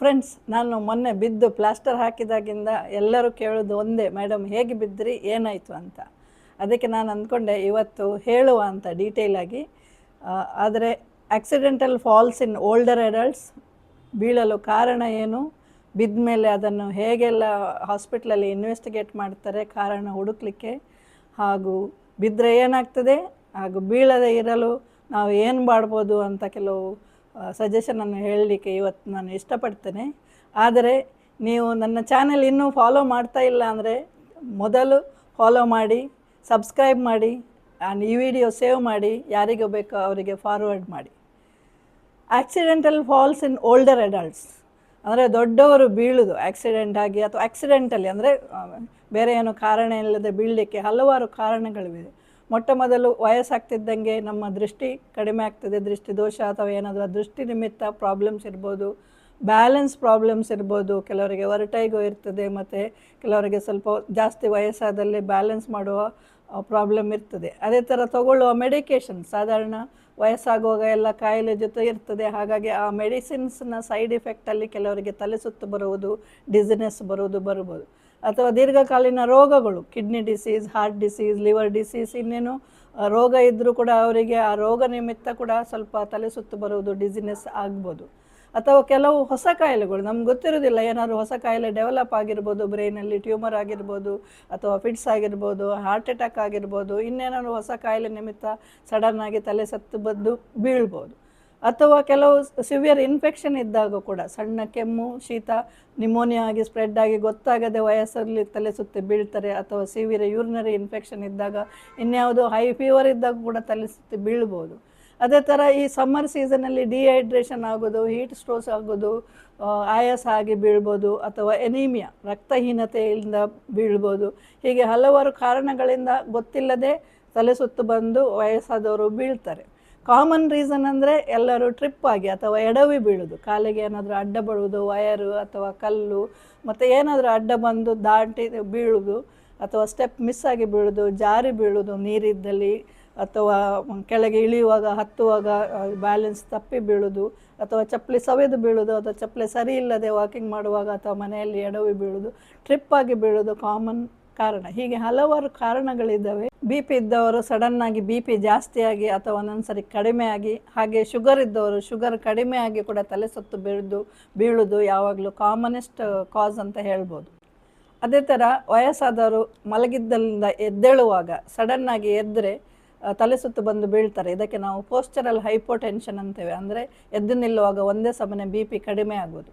Friends, ನಾನು ಮೊನ್ನೆ ಬಿದ್ದು ಪ್ಲಾಸ್ಟರ್ ಹಾಕಿದಾಗಿಂದ ಎಲ್ಲರೂ ಕೇಳೋದು ಒಂದೇ, ಮೇಡಮ್ ಹೇಗೆ ಬಿದ್ದಿರಿ, ಏನಾಯಿತು ಅಂತ. ಅದಕ್ಕೆ ನಾನು ಅಂದ್ಕೊಂಡೆ ಇವತ್ತು ಹೇಳುವ ಅಂತ ಡೀಟೇಲಾಗಿ. ಆದರೆ accidental falls in older adults ಬೀಳಲು ಕಾರಣ ಏನು, ಬಿದ್ದ ಮೇಲೆ ಅದನ್ನು ಹೇಗೆಲ್ಲ ಹಾಸ್ಪಿಟ್ಲಲ್ಲಿ ಇನ್ವೆಸ್ಟಿಗೇಟ್ ಮಾಡ್ತಾರೆ ಕಾರಣ ಹುಡುಕ್ಲಿಕ್ಕೆ, ಹಾಗೂ ಬಿದ್ದರೆ ಏನಾಗ್ತದೆ, ಹಾಗೂ ಬೀಳದೆ ಇರಲು ನಾವು ಏನು ಮಾಡ್ಬೋದು ಅಂತ ಕೆಲವು ಸಜೆಷನನ್ನು ಹೇಳಲಿಕ್ಕೆ ಇವತ್ತು ನಾನು ಇಷ್ಟಪಡ್ತೇನೆ. ಆದರೆ ನೀವು ನನ್ನ ಚಾನೆಲ್ ಇನ್ನೂ ಫಾಲೋ ಮಾಡ್ತಾ ಇಲ್ಲ ಅಂದರೆ ಮೊದಲು ಫಾಲೋ ಮಾಡಿ, ಸಬ್ಸ್ಕ್ರೈಬ್ ಮಾಡಿ, ಈ ವಿಡಿಯೋ ಸೇವ್ ಮಾಡಿ, ಯಾರಿಗೂ ಬೇಕೋ ಅವರಿಗೆ ಫಾರ್ವರ್ಡ್ ಮಾಡಿ. Accidental falls in older adults ಅಂದರೆ ದೊಡ್ಡವರು ಬೀಳುವುದು ಆಕ್ಸಿಡೆಂಟ್ ಆಗಿ ಅಥವಾ ಆಕ್ಸಿಡೆಂಟಲಿ, ಅಂದರೆ ಬೇರೆ ಏನೋ ಕಾರಣ ಇಲ್ಲದೆ ಬೀಳಲಿಕ್ಕೆ ಹಲವಾರು ಕಾರಣಗಳಿವೆ. ಮೊಟ್ಟ ಮೊದಲು ವಯಸ್ಸಾಗ್ತಿದ್ದಂಗೆ ನಮ್ಮ ದೃಷ್ಟಿ ಕಡಿಮೆ ಆಗ್ತದೆ, ದೃಷ್ಟಿ ದೋಷ ಅಥವಾ ಏನಾದರೂ ದೃಷ್ಟಿ ನಿಮಿತ್ತ ಪ್ರಾಬ್ಲಮ್ಸ್ ಇರ್ಬೋದು, ಬ್ಯಾಲೆನ್ಸ್ ಪ್ರಾಬ್ಲಮ್ಸ್ ಇರ್ಬೋದು, ಕೆಲವರಿಗೆ ವರ್ಟೈಗೋ ಇರ್ತದೆ, ಮತ್ತು ಕೆಲವರಿಗೆ ಸ್ವಲ್ಪ ಜಾಸ್ತಿ ವಯಸ್ಸಾದಲ್ಲಿ ಬ್ಯಾಲೆನ್ಸ್ ಮಾಡುವ ಪ್ರಾಬ್ಲಮ್ ಇರ್ತದೆ. ಅದೇ ಥರ ತಗೊಳ್ಳುವ ಮೆಡಿಕೇಷನ್ ಸಾಧಾರಣ ವಯಸ್ಸಾಗುವಾಗ ಎಲ್ಲ ಕಾಯಿಲೆ ಜೊತೆ ಇರ್ತದೆ. ಹಾಗಾಗಿ ಆ ಮೆಡಿಸಿನ್ಸ್ನ ಸೈಡ್ ಎಫೆಕ್ಟಲ್ಲಿ ಕೆಲವರಿಗೆ ತಲೆ ಸುತ್ತು ಬರುವುದು, ಡಿಸಿನೆಸ್ ಬರ್ಬೋದು. ಅಥವಾ ದೀರ್ಘಕಾಲೀನ ರೋಗಗಳು, kidney disease, heart disease, liver disease, ಇನ್ನೇನು ರೋಗ ಇದ್ದರೂ ಕೂಡ ಅವರಿಗೆ ಆ ರೋಗ ನಿಮಿತ್ತ ಕೂಡ ಸ್ವಲ್ಪ ತಲೆ ಸುತ್ತು ಬರುವುದು, ಡಿಸಿನೆಸ್ ಆಗ್ಬೋದು. ಅಥವಾ ಕೆಲವು ಹೊಸ ಕಾಯಿಲೆಗಳು ನಮ್ಗೆ ಗೊತ್ತಿರೋದಿಲ್ಲ, ಏನಾದರೂ ಹೊಸ ಕಾಯಿಲೆ ಡೆವಲಪ್ ಆಗಿರ್ಬೋದು, ಬ್ರೈನಲ್ಲಿ ಟ್ಯೂಮರ್ ಆಗಿರ್ಬೋದು, ಅಥವಾ ಫಿಟ್ಸ್ ಆಗಿರ್ಬೋದು, ಹಾರ್ಟ್ ಅಟ್ಯಾಕ್ ಆಗಿರ್ಬೋದು, ಇನ್ನೇನಾದ್ರು ಹೊಸ ಕಾಯಿಲೆ ನಿಮಿತ್ತ ಸಡನ್ನಾಗಿ ತಲೆ ಸತ್ತು ಬಂದು ಬೀಳ್ಬೋದು. ಅಥವಾ ಕೆಲವು ಸಿವಿಯರ್ ಇನ್ಫೆಕ್ಷನ್ ಇದ್ದಾಗ ಕೂಡ ಸಣ್ಣ ಕೆಮ್ಮು, ಶೀತ, ನಿಮೋನಿಯಾ ಆಗಿ ಸ್ಪ್ರೆಡ್ ಆಗಿ ಗೊತ್ತಾಗದೆ ವಯಸ್ಸಲ್ಲಿ ತಲೆ ಸುತ್ತಿ ಬೀಳ್ತಾರೆ. ಅಥವಾ ಸಿವಿಯರ್ ಯೂರಿನರಿ ಇನ್ಫೆಕ್ಷನ್ ಇದ್ದಾಗ, ಇನ್ಯಾವುದೋ ಹೈ ಫೀವರ್ ಇದ್ದಾಗ ಕೂಡ ತಲೆ ಸುತ್ತಿ ಬೀಳ್ಬೋದು. ಅದೇ ಥರ ಈ ಸಮ್ಮರ್ ಸೀಸನಲ್ಲಿ ಡಿಹೈಡ್ರೇಷನ್ ಆಗೋದು, ಹೀಟ್ ಸ್ಟ್ರೋಸ್ ಆಗೋದು, ಆಯಾಸ ಆಗಿ ಬೀಳ್ಬೋದು, ಅಥವಾ ಎನೀಮಿಯಾ ರಕ್ತಹೀನತೆಯಿಂದ ಬೀಳ್ಬೋದು. ಹೀಗೆ ಹಲವಾರು ಕಾರಣಗಳಿಂದ ಗೊತ್ತಿಲ್ಲದೆ ತಲೆ ಸುತ್ತು ಬಂದು ವಯಸ್ಸಾದವರು ಬೀಳ್ತಾರೆ. ಕಾಮನ್ ರೀಸನ್ ಅಂದರೆ ಎಲ್ಲರೂ ಟ್ರಿಪ್ ಆಗಿ ಅಥವಾ ಎಡವಿ ಬೀಳೋದು, ಕಾಲಿಗೆ ಏನಾದರೂ ಅಡ್ಡ ಬೀಳೋದು, ವಯರು ಅಥವಾ ಕಲ್ಲು ಮತ್ತು ಏನಾದರೂ ಅಡ್ಡ ಬಂದು ದಾಟಿ ಬೀಳೋದು, ಅಥವಾ ಸ್ಟೆಪ್ ಮಿಸ್ ಆಗಿ ಬೀಳೋದು, ಜಾರಿ ಬೀಳೋದು ನೀರಿದ್ದಲ್ಲಿ, ಅಥವಾ ಕೆಳಗೆ ಇಳಿಯುವಾಗ ಹತ್ತುವಾಗ ಬ್ಯಾಲೆನ್ಸ್ ತಪ್ಪಿ ಬೀಳೋದು, ಅಥವಾ ಚಪ್ಪಲಿ ಸವೆದು ಬೀಳೋದು, ಅಥವಾ ಚಪ್ಪಲಿ ಸರಿ ಇಲ್ಲದೆ ವಾಕಿಂಗ್ ಮಾಡುವಾಗ ಅಥವಾ ಮನೆಯಲ್ಲಿ ಎಡವಿ ಬೀಳೋದು, ಟ್ರಿಪ್ ಆಗಿ ಬೀಳೋದು ಕಾಮನ್ ಕಾರಣ. ಹೀಗೆ ಹಲವಾರು ಕಾರಣಗಳಿದ್ದಾವೆ. ಬಿ ಪಿ ಇದ್ದವರು ಸಡನ್ನಾಗಿ ಬಿ ಪಿ ಜಾಸ್ತಿಯಾಗಿ ಅಥವಾ ಒಂದೊಂದು ಸರಿ ಕಡಿಮೆ ಆಗಿ, ಹಾಗೆ ಶುಗರ್ ಇದ್ದವರು ಶುಗರ್ ಕಡಿಮೆ ಆಗಿ ಕೂಡ ತಲೆ ಸುತ್ತು ಬೀಳೋದು ಯಾವಾಗಲೂ ಕಾಮನೆಸ್ಟ್ ಕಾಸ್ ಅಂತ ಹೇಳ್ಬೋದು. ಅದೇ ಥರ ವಯಸ್ಸಾದವರು ಮಲಗಿದ್ದಲ್ಲಿಂದ ಎದ್ದೇಳುವಾಗ ಸಡನ್ನಾಗಿ ಎದ್ದರೆ ತಲೆ ಸುತ್ತು ಬಂದು ಬೀಳ್ತಾರೆ. ಇದಕ್ಕೆ ನಾವು ಪೋಸ್ಚರಲ್ ಹೈಪೋಟೆನ್ಷನ್ ಅಂತೇವೆ. ಅಂದರೆ ಎದ್ದು ನಿಲ್ಲುವಾಗ ಒಂದೇ ಸಮನೆ ಬಿ ಪಿ ಕಡಿಮೆ ಆಗೋದು.